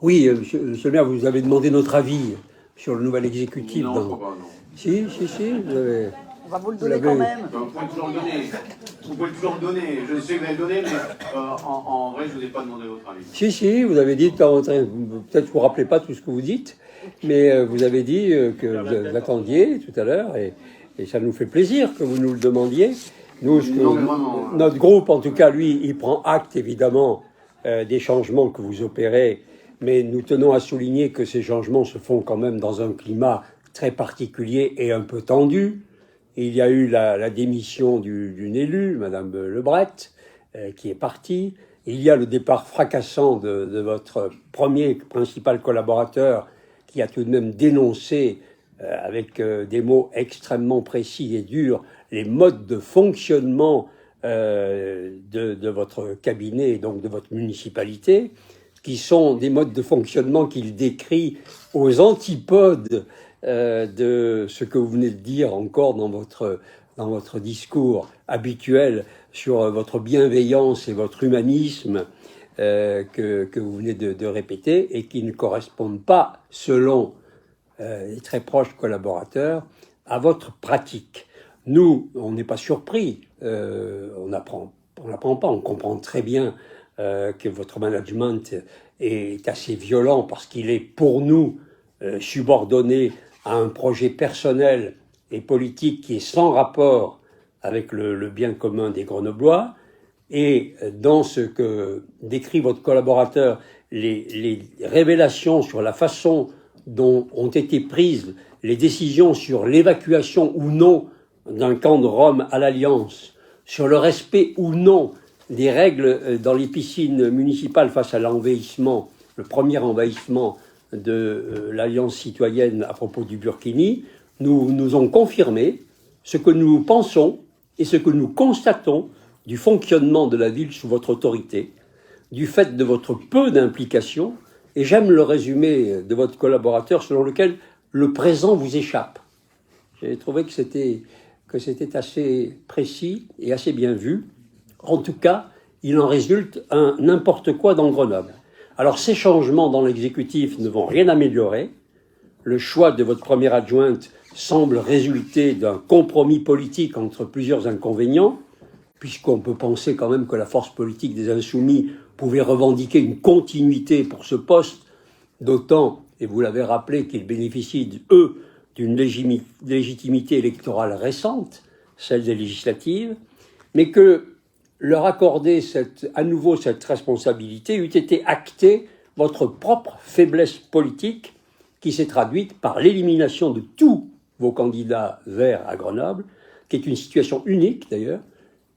Oui, monsieur le maire, vous avez demandé notre avis sur le nouvel exécutif. Non, je crois pas, non. Si, vous avez... On va vous le donner quand même. Vous pouvez toujours le donner. Vous pouvez toujours le donner. Je sais que vous allez le donner, mais en vrai, je ne vous ai pas demandé votre avis. Si, vous avez dit, peut-être que vous ne vous rappelez pas tout ce que vous dites, mais vous avez dit que vous attendiez tout à l'heure, et ça nous fait plaisir que vous nous le demandiez. Nous, notre groupe, en tout cas, lui, il prend acte, évidemment, des changements que vous opérez, mais nous tenons à souligner que ces changements se font quand même dans un climat très particulier et un peu tendu. Il y a eu la démission d'une élue, Madame Lebret, qui est partie. Il y a le départ fracassant de votre premier principal collaborateur, qui a tout de même dénoncé, avec des mots extrêmement précis et durs, les modes de fonctionnement de votre cabinet et donc de votre municipalité, qui sont des modes de fonctionnement qu'il décrit aux antipodes de ce que vous venez de dire encore dans votre discours habituel sur votre bienveillance et votre humanisme que vous venez de répéter et qui ne correspondent pas, selon les très proches collaborateurs, à votre pratique. Nous, on n'est pas surpris, on n'apprend pas, on comprend très bien que votre management est assez violent parce qu'il est pour nous subordonné à un projet personnel et politique qui est sans rapport avec le bien commun des Grenoblois. Et dans ce que décrit votre collaborateur, les révélations sur la façon dont ont été prises les décisions sur l'évacuation ou non d'un camp de Rome à l'Alliance, sur le respect ou non des règles dans les piscines municipales face à l'envahissement, le premier envahissement de l'Alliance citoyenne à propos du Burkini, nous ont confirmé ce que nous pensons et ce que nous constatons du fonctionnement de la ville sous votre autorité, du fait de votre peu d'implication, et j'aime le résumé de votre collaborateur selon lequel le présent vous échappe. J'ai trouvé que c'était assez précis et assez bien vu. En tout cas, il en résulte un n'importe quoi dans Grenoble. Alors ces changements dans l'exécutif ne vont rien améliorer. Le choix de votre première adjointe semble résulter d'un compromis politique entre plusieurs inconvénients, puisqu'on peut penser quand même que la force politique des Insoumis pouvait revendiquer une continuité pour ce poste, d'autant, et vous l'avez rappelé, qu'ils bénéficient, eux, d'une légitimité électorale récente, celle des législatives, mais que leur accorder à nouveau cette responsabilité eût été acté votre propre faiblesse politique qui s'est traduite par l'élimination de tous vos candidats verts à Grenoble, qui est une situation unique d'ailleurs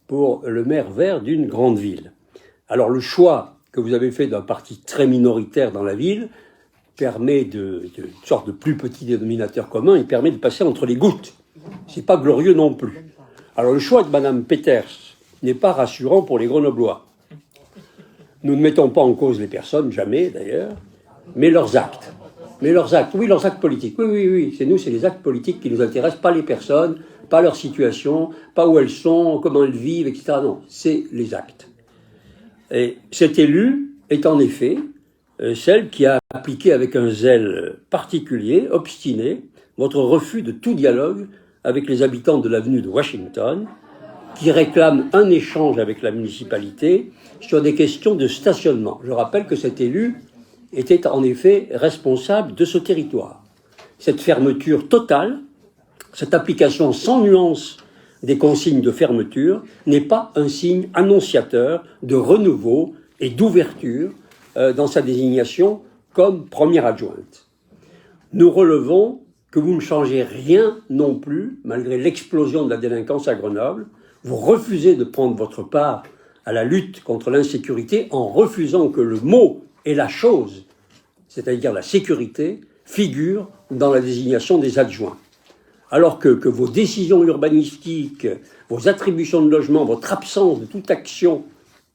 pour le maire vert d'une grande ville. Alors le choix que vous avez fait d'un parti très minoritaire dans la ville permet une sorte de plus petit dénominateur commun, il permet de passer entre les gouttes. C'est pas glorieux non plus. Alors le choix de Madame Peters n'est pas rassurant pour les Grenoblois. Nous ne mettons pas en cause les personnes, jamais d'ailleurs, mais leurs actes. Oui, leurs actes politiques. Oui, c'est les actes politiques qui nous intéressent, pas les personnes, pas leur situation, pas où elles sont, comment elles vivent, etc. Non, c'est les actes. Et cette élue est en effet celle qui a appliqué avec un zèle particulier, obstiné, votre refus de tout dialogue avec les habitants de l'avenue de Washington, qui réclament un échange avec la municipalité sur des questions de stationnement. Je rappelle que cet élu était en effet responsable de ce territoire. Cette fermeture totale, cette application sans nuance des consignes de fermeture n'est pas un signe annonciateur de renouveau et d'ouverture dans sa désignation comme première adjointe. Nous relevons que vous ne changez rien non plus, malgré l'explosion de la délinquance à Grenoble. Vous refusez de prendre votre part à la lutte contre l'insécurité en refusant que le mot et la chose, c'est-à-dire la sécurité, figurent dans la désignation des adjoints. Alors que vos décisions urbanistiques, vos attributions de logement, votre absence de toute action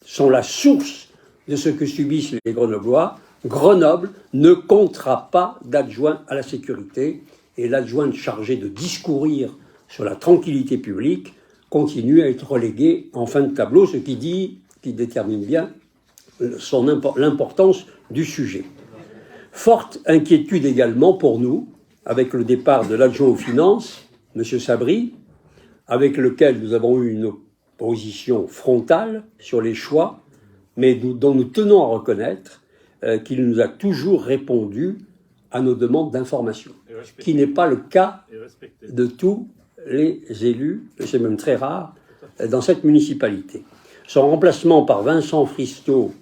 sont la source de ce que subissent les Grenoblois, Grenoble ne comptera pas d'adjoint à la sécurité et l'adjointe chargée de discourir sur la tranquillité publique continue à être reléguée en fin de tableau, ce qui détermine bien l'importance du sujet. Forte inquiétude également pour nous, avec le départ de l'adjoint aux finances, M. Sabri, avec lequel nous avons eu une opposition frontale sur les choix, mais dont nous tenons à reconnaître qu'il nous a toujours répondu à nos demandes d'information, qui n'est pas le cas de tous les élus, c'est même très rare, dans cette municipalité. Son remplacement par Vincent Fristo,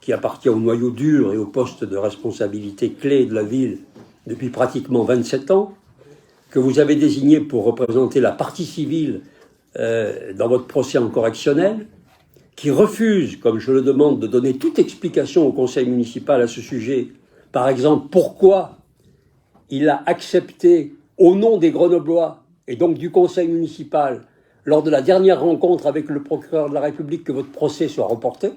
qui appartient au noyau dur et au poste de responsabilité clé de la ville depuis pratiquement 27 ans, que vous avez désigné pour représenter la partie civile dans votre procès en correctionnel, qui refuse, comme je le demande, de donner toute explication au conseil municipal à ce sujet. Par exemple, pourquoi il a accepté, au nom des Grenoblois et donc du conseil municipal, lors de la dernière rencontre avec le procureur de la République, que votre procès soit reporté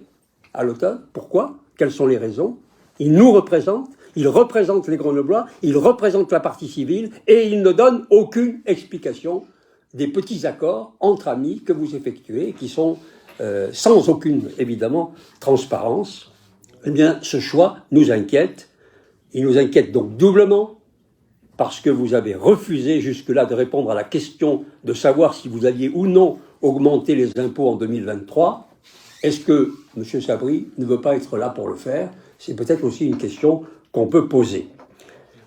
à l'automne. Pourquoi? Quelles sont les raisons? Il nous représente, il représente les Grenoblois, il représente la partie civile et il ne donne aucune explication des petits accords entre amis que vous effectuez, qui sont sans aucune, évidemment, transparence. Eh bien, ce choix nous inquiète. Il nous inquiète donc doublement parce que vous avez refusé jusque-là de répondre à la question de savoir si vous alliez ou non augmenter les impôts en 2023. Est-ce que M. Sabri ne veut pas être là pour le faire? C'est peut-être aussi une question qu'on peut poser.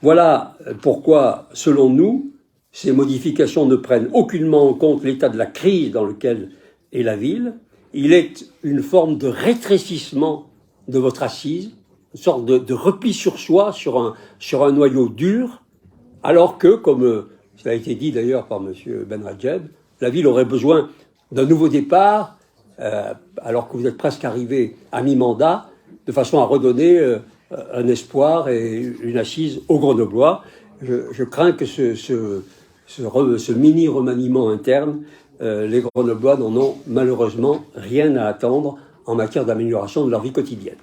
Voilà pourquoi, selon nous, ces modifications ne prennent aucunement en compte l'état de la crise dans lequel est la ville. Il est une forme de rétrécissement de votre assise, une sorte de repli sur soi, sur un noyau dur, alors que, comme cela a été dit d'ailleurs par M. Benradjeb, la ville aurait besoin d'un nouveau départ, alors que vous êtes presque arrivé à mi-mandat, de façon à redonner un espoir et une assise aux Grenoblois. Je crains que ce mini-remaniement interne, les Grenoblois n'en ont malheureusement rien à attendre en matière d'amélioration de leur vie quotidienne.